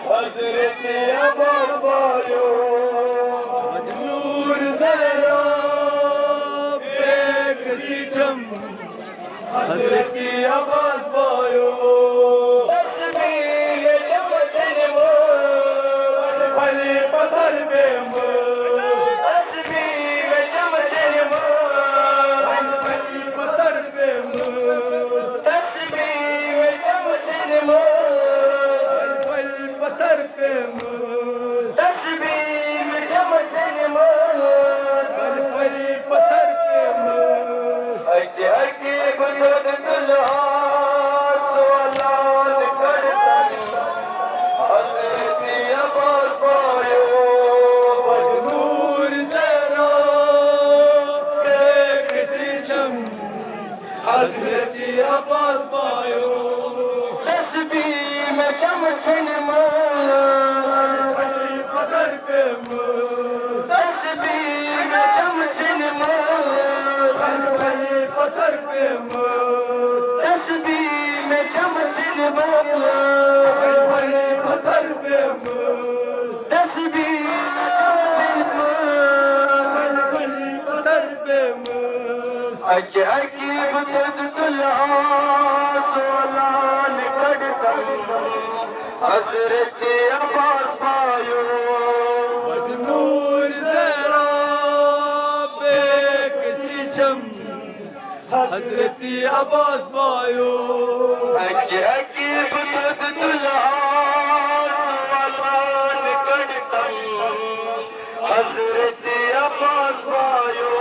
हजरत Abbas bio नूर जहरा बेकसी चम हजरत Abbas bio तस्बीह में चमचन मो फली पत्थर पे मो तस्बीह में चमचन मो फली पत्थर पे मो तस्बीह में चमचन मो फली पत्थर पे मो तस्बीह में चमचन मो फली पत्थर पे मो अके अके बुजुर्ग दुल्हा सवालात करता हजरत अब्बास बायो नूर जहरा बेकसी चम हजरत अब्बास बायो तस्बीह में चमचन फली पत्थर पे तस्बीह में चमचन फली पत्थर पे तस्बीह में चमचन फली पत्थर पे तस्बीह में चमचन फली पत्थर पे अके अके बुजुर्ग दुल्हा सोलान कड़ता हजरत अब्बास बायो नूर जहरा बेकसी चम हजरत अब्बास बायो अके अके बुजुर्ग दुल्हा सोलान कड़ता हजरत अब्बास बायो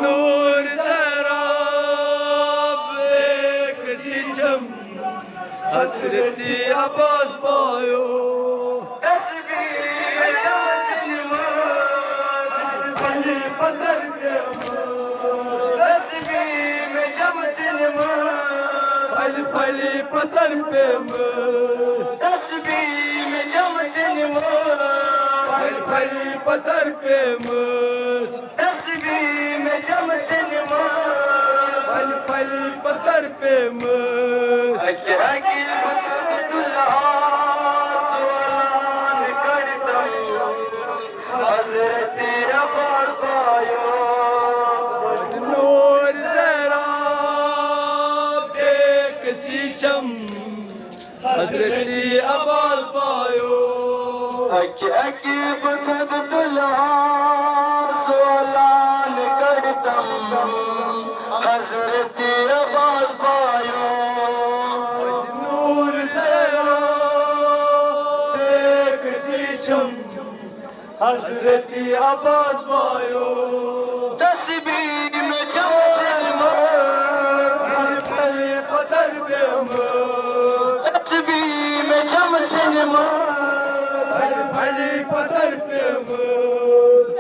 नूर जहरा बेकसी चम हजरत अब्बास बायो तस्बीह में चमचन फली पत्थर पे तस्बीह में चमचन फली पत्थर पे तस्बीह में चमचन फली पत्थर पे तस्बीह में चमचन फली पत्थर पे अके अके बुजुर्ग दुल्हा सोलान करता हजरत अब्बास बायो नूर जहरा बेकसी चम हजरत अब्बास बायो अके अके बुजुर्ग दुल्हा सोलान करता हजरत अब्बास बायो नूर जहरा बेकसी चम हजरत अब्बास बायो तस्बीह में चमचन फली पत्थर पे तस्बीह में चमचन फली पत्थर पे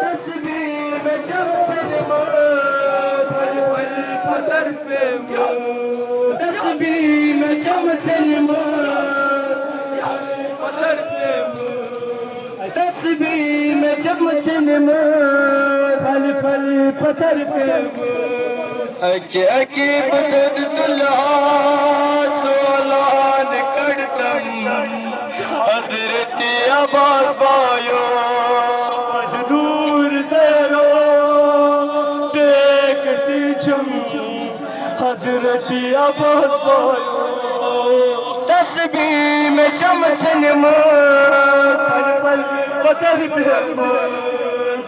तस्बीह में चमचन फली पत्थर पे तस्बीह में चमचन पत्थर पे तस्बीह में चमचन फली पत्थर पे अके अके बुजुर्ग दुल्हा सोलान करता हजरत अब्बास बायो नूर जहरा बेकसी चम हजरत अब्बास बायो तस्बीह में चमचन फली पत्थर पे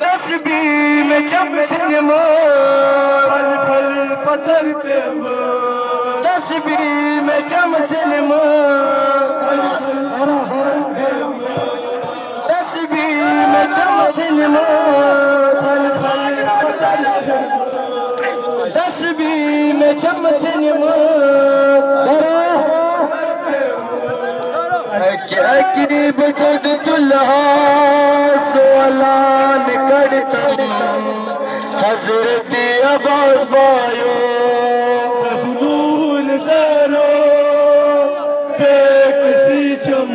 तस्बीह में चमचन फली पत्थर पे तस्बीह में चमचन तस्बीह में चमचन तस्बीह में चमचन अके अके बुजुर्ग दुल्हा सोलान करता हजरत अब्बास बायो नूर जहरा बेकसी चम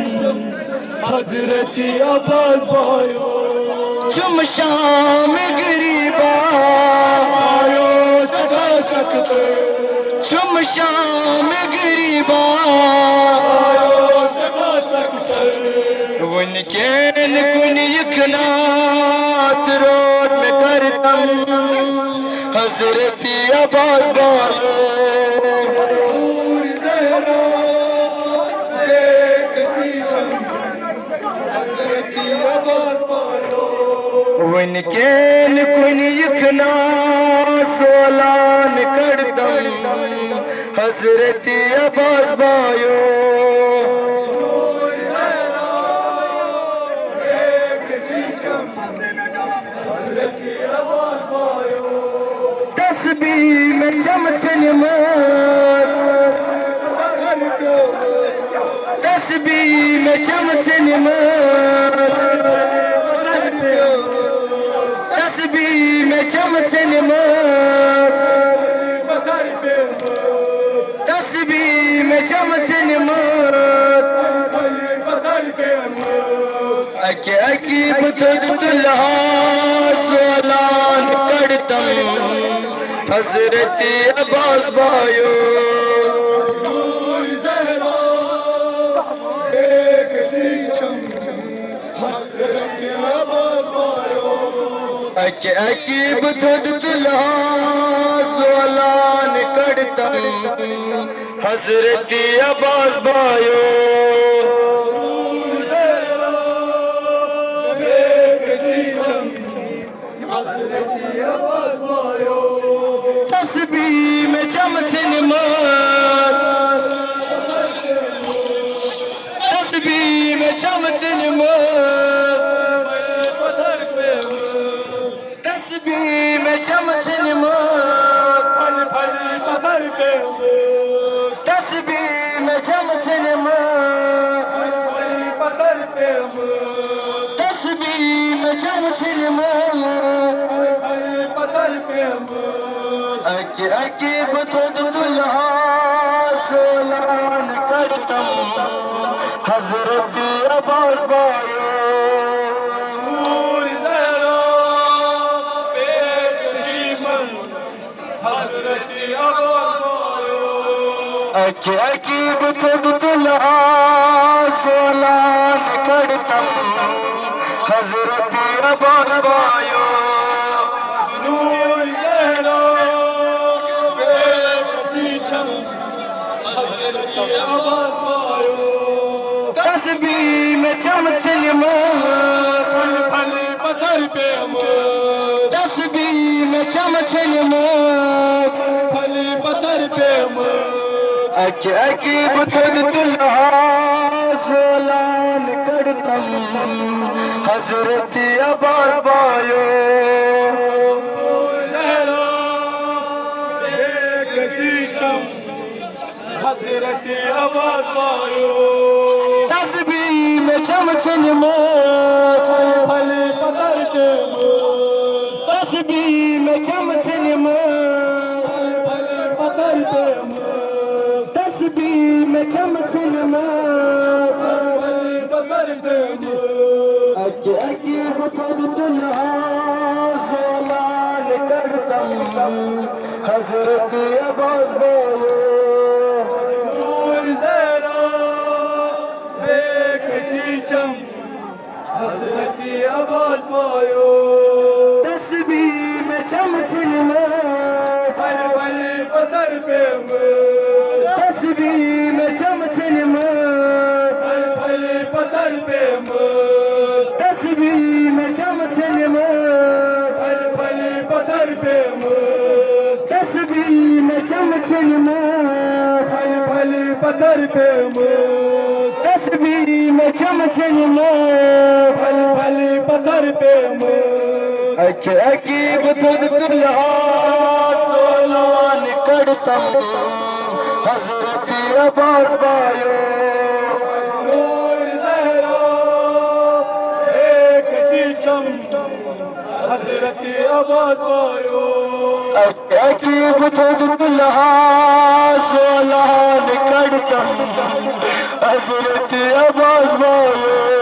हजरत अब्बास बायो चुम शाम गरीबा आयो सदा सकते चुम शाम गरीबा आयो हजरत अब्बास भाइयों नूर ज़हरा बेकसी हजरत अब्बास भाइयों वनकेन कुन यखना सोलान करदम हजरत अब्बास भाइयों तस्बीह में चमचन मच तस्बीह में चमचन मच तस्बीह में चमचन मच तस्बीह में चमचन मच अके अकी बुतद तुल्हा सोलान करतम हजरत अब्बास भाइयों नूर ज़हरा बेकसी हजरत अब्बास भाइयों अके अकी बुतद तुल्हा सोलान करतम हजरत अब्बास भाइयों तस्बीह में चमचन मच तस्बीह में चमचन मच तस्बीह में चमचन मच तस्बीह में चमचन मच तस्बीह में चमचन मच अके अके बुतद तुल्हा सोलान करतम हजरत अब्बास भाइयों नूर ज़हरा बेकसी हजरत अब्बास भाइयों अके अके बुतद तुल्हा सोलान करतम हजरत अब्बास भाइयों तस्बीह में चमचन मच तस्बीह में चमचन मच अके अके बुतद तुल्हा सोलान करतम हजरत अब्बास भाइयों हजरत अब्बास भाइयों तस्बीह में चमचन मच तस्बीह में चमचन मच तस्बीह में चमचन मच अके अके बुतद तुल्हा सोलान करतम हजरत अब्बास भाइयों हजरत अब्बास भाइयों तस्बीह में चमचन मच तस्बीह में चमचन मच तस्बीह में चमचन मच तस्बीह में चमचन मच तस्बीह में चमचन मच अके अके बुतद तुल्हा सोलान करतम हजरत अब्बास भाइयों नूर ज़हरा बेकसी हजरत अब्बास भाइयों अके अके बुतद तुल्हा सोलान करतम हजरत अब्बास भाइयों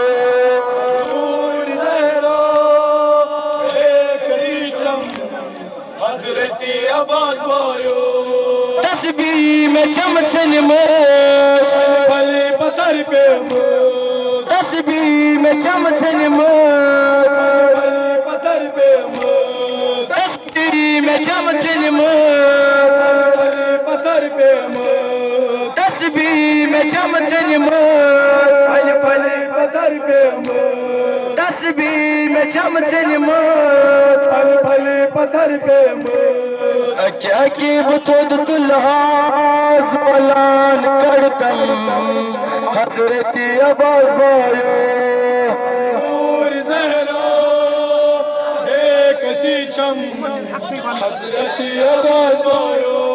हजरत अब्बास भाइयों तस्बीह में चमचन मच तस्बीह में चमचन मच तस्बीह में चमचन मत पत्थर पे मत तस्बीह में चमचन मत फल फल पत्थर पे मत तस्बीह में चमचन मत फल फल पत्थर पे मत क्या की बुतुल्लाह ज़लान करतम हज़रत अब्बास भाइयों नूर ज़हरा कसी चम हज़रत अब्बास भाइयों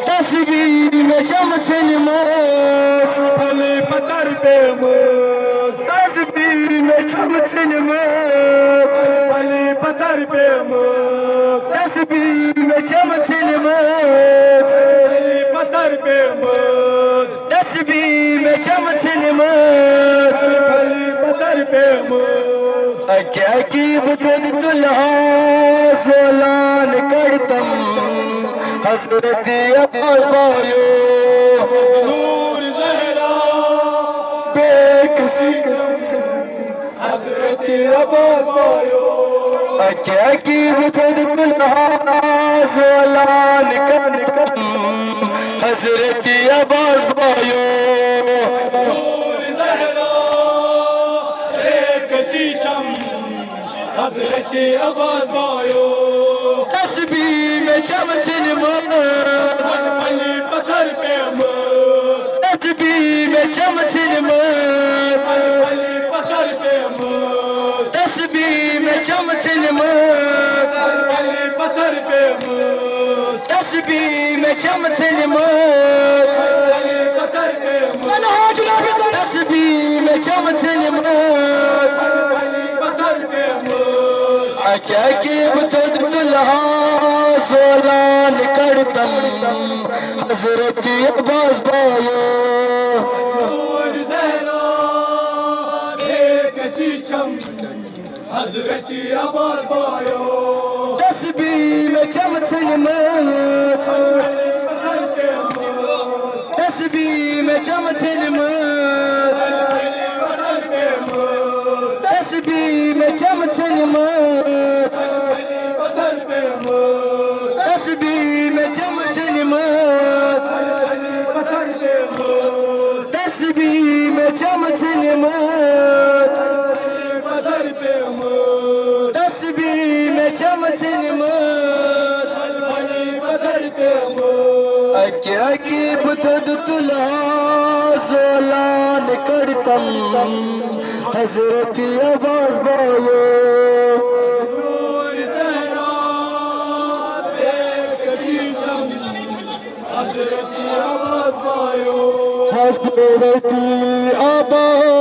तस्बीह में चमचन मत फले पत्थर पे मत तस्बीह में चमचन मत फले पत्थर पे मत तस्बीह में चमचन मत फले पत्थर पे मत तस्बीह में चमचन मत फले पत्थर पे मत क्या की बुतुल्लाह ज़लान करतम हज़रत अब्बास भाइयों नूर ज़हरा बेकसी हज़रत अब्बास भाइयों क्या की बुतुल्लाह ज़लान करतम हज़रत अब्बास भाइयों नूर ज़हरा बेकसी चम हज़रत अब्बास भाइयों तस्बीह में चमचन मत फले पत्थर पे मत तस्बीह में चमचन मत फले पत्थर पे मत तस्बीह में चमचन मत फले पत्थर पे मत तस्बीह में चमचन मत फले पत्थर पे मत तस्बीह में चमचन मत फले पत्थर पे मत क्या की बुतुल्लाह ज़लान करतम हज़रत अब्बास भाइयों नूर ज़हरा बेकसी चम हज़रत अब्बास भाइयों तस्बीह में चमचन मत तस्बीह में चमचन मत तस्बीह में चमचन मत तस्बीह में चमचन मत तस्बीह में चमचन मत तस्बीह में चमचन मत क्या की बुतुल्लाह ज़लान करतम हज़रत अब्बास भाइयों नूर ज़हरा बेकसी चम हज़रत अब्बास भाइयों हज़रत अब्बास